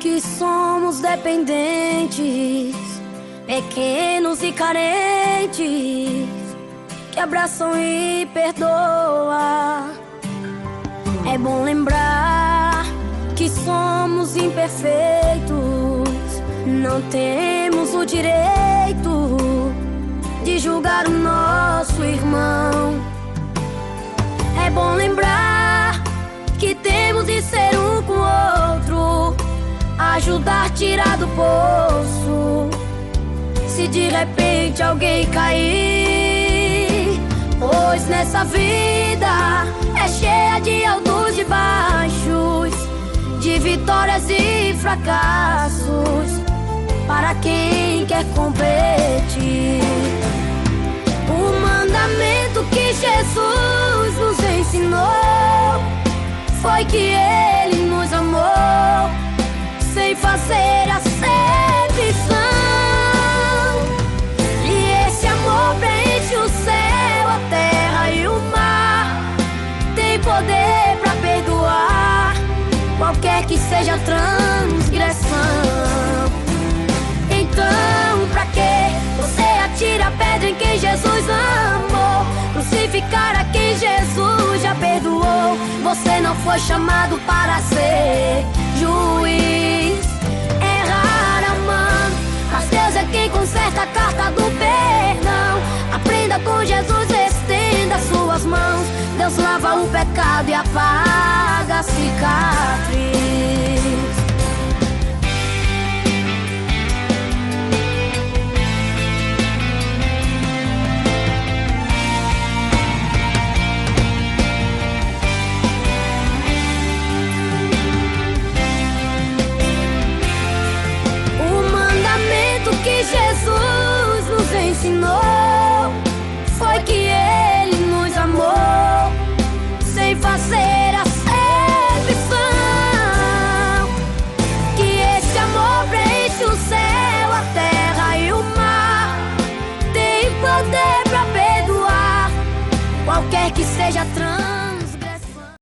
que somos dependentes, pequenos e carentes, que abraçam e perdoam. É bom lembrar que somos imperfeitos, não temos o direito de julgar o nosso irmão. É bom lembrar que temos de ser um com o outro, ajudar a tirar do poço se de repente alguém cair. Pois nessa vida é cheia de altos e baixos, de vitórias e fracassos, para quem quer competir. O mandamento que Jesus nos ensinou foi que Ele nos amou sem fazer acepção. E esse amor preenche o céu, a terra e o mar. Tem poder pra perdoar qualquer que seja a transgressão. Então, pra que você atira a pedra em quem Jesus amou? Crucificar a quem Jesus já perdoou. Você não foi chamado para ser juiz. Errar amando, mas Deus é quem conserta a carta do perdão. Aprenda com Jesus, estenda suas mãos. Deus lava o pecado e apaga a cicatriz.